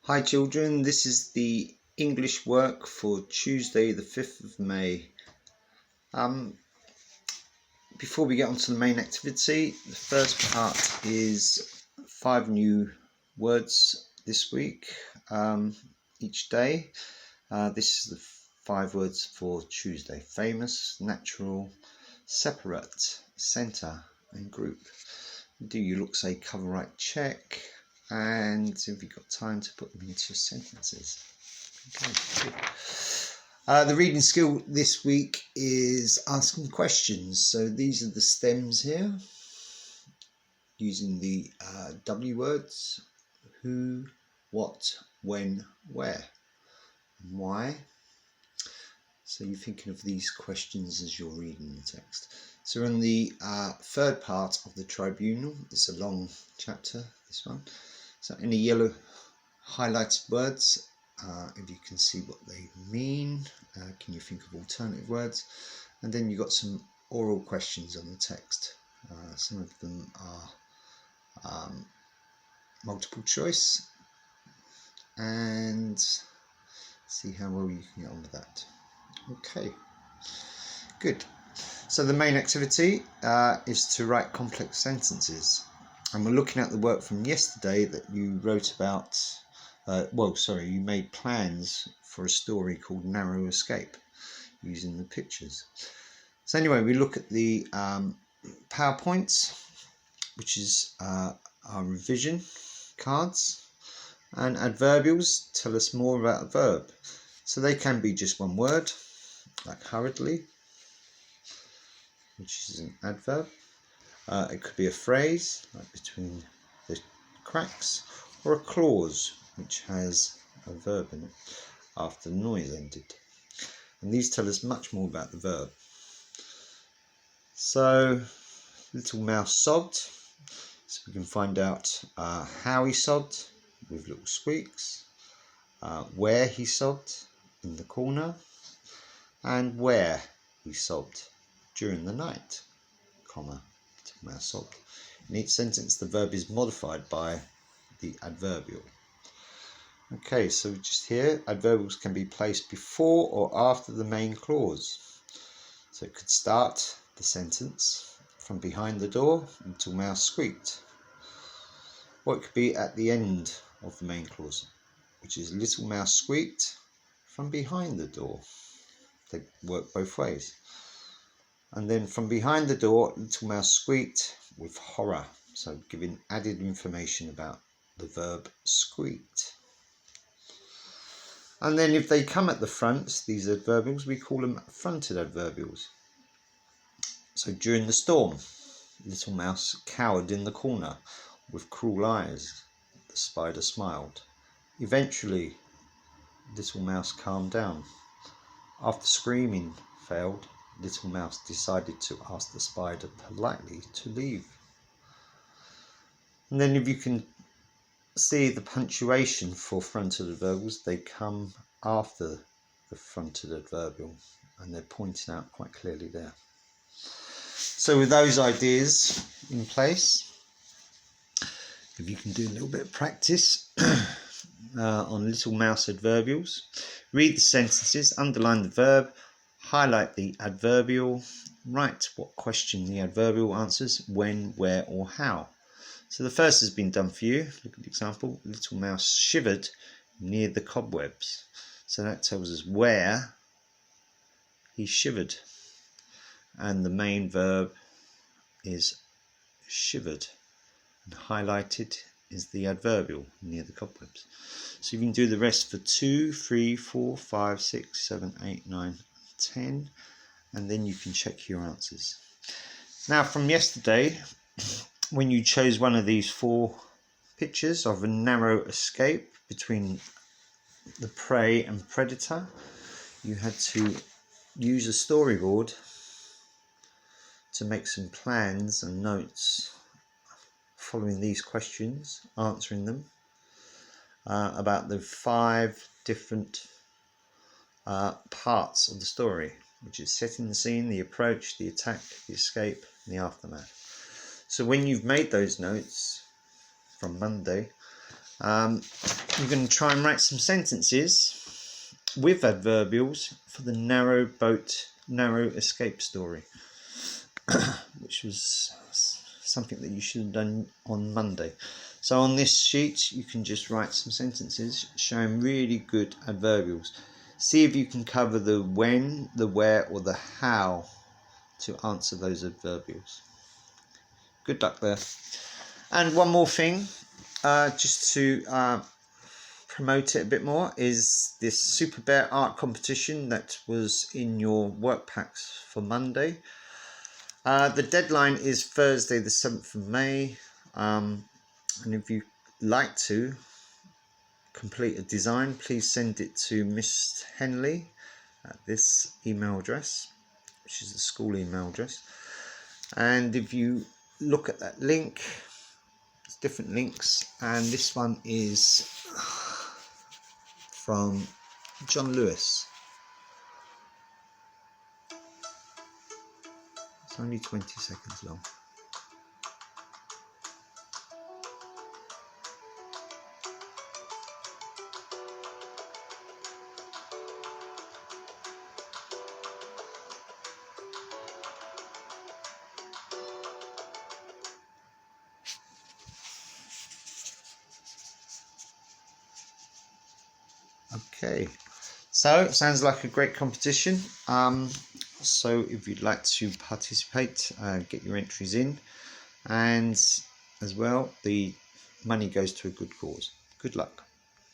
Hi children, this is the English work for Tuesday the 5th of May. Before we get on to the main activity, the first part is 5 new words this week, each day. This is the 5 words for Tuesday: famous, natural, separate, centre and group. Do you look, say, cover right, check, and have you got time to put them into sentences? Okay, good. The reading skill this week is asking questions. So these are the stems here, using the W words: who, what, when, where, and why. So you're thinking of these questions as you're reading the text. So we're on the third part of the tribunal. It's a long chapter, this one. So any yellow highlighted words, if you can see what they mean, can you think of alternative words? And then you've got some oral questions on the text. Some of them are multiple choice, and see how well you can get on with that. Okay, good. So the main activity is to write complex sentences, and we're looking at the work from yesterday that you wrote about. You made plans for a story called Narrow Escape using the pictures. So anyway, we look at the PowerPoints, which is our revision cards, and adverbials tell us more about a verb. So they can be just one word, like hurriedly, which is an adverb. It could be a phrase, like between the cracks, or a clause, which has a verb in it after the noise ended. And these tell us much more about the verb. So, little mouse sobbed. So we can find out how he sobbed with little squeaks, where he sobbed in the corner, and where he sobbed during the night, comma, little mouse sobbed. In each sentence, the verb is modified by the adverbial. Okay, so just here, adverbials can be placed before or after the main clause. So it could start the sentence: from behind the door, little mouse squeaked. Or it could be at the end of the main clause, which is little mouse squeaked from behind the door. They work both ways. And then from behind the door, little mouse squeaked with horror. So giving added information about the verb squeaked. And then if they come at the front, these adverbials, we call them fronted adverbials. So during the storm, little mouse cowered in the corner with cruel eyes. The spider smiled. Eventually, little mouse calmed down. After screaming failed, little mouse decided to ask the spider politely to leave. And then if you can see the punctuation for fronted adverbials, they come after the fronted adverbial, and they're pointing out quite clearly there. So with those ideas in place, if you can do a little bit of practice on little mouse adverbials, read the sentences, underline the verb, highlight the adverbial, write what question the adverbial answers: when, where or how. So the first has been done for you. Look at the example: little mouse shivered near the cobwebs. So that tells us where he shivered, and the main verb is shivered, and highlighted is the adverbial near the cobwebs. So you can do the rest for 2, 3, 4, 5, 6, 7, 8, 9, 10, and then you can check your answers. Now from yesterday, when you chose one of these 4 pictures of a narrow escape between the prey and predator, you had to use a storyboard to make some plans and notes following these questions, answering them, about the 5 different parts of the story, which is setting the scene, the approach, the attack, the escape, and the aftermath. So when you've made those notes from Monday, You're going to try and write some sentences with adverbials for the narrow boat, narrow escape story, which was something that you should have done on Monday. So on this sheet, you can just write some sentences showing really good adverbials. See if you can cover the when, the where, or the how to answer those adverbials. Good luck there. And one more thing, just to promote it a bit more, is this Super Bear art competition that was in your work packs for Monday. The deadline is Thursday the 7th of May, and if you'd like to complete a design, please send it to Miss Henley at this email address, which is the school email address. And if you look at that link, there's different links, and this one is from John Lewis. It's only 20 seconds long. Okay, so it sounds like a great competition. So if you'd like to participate, get your entries in, and as well, the money goes to a good cause. Good luck.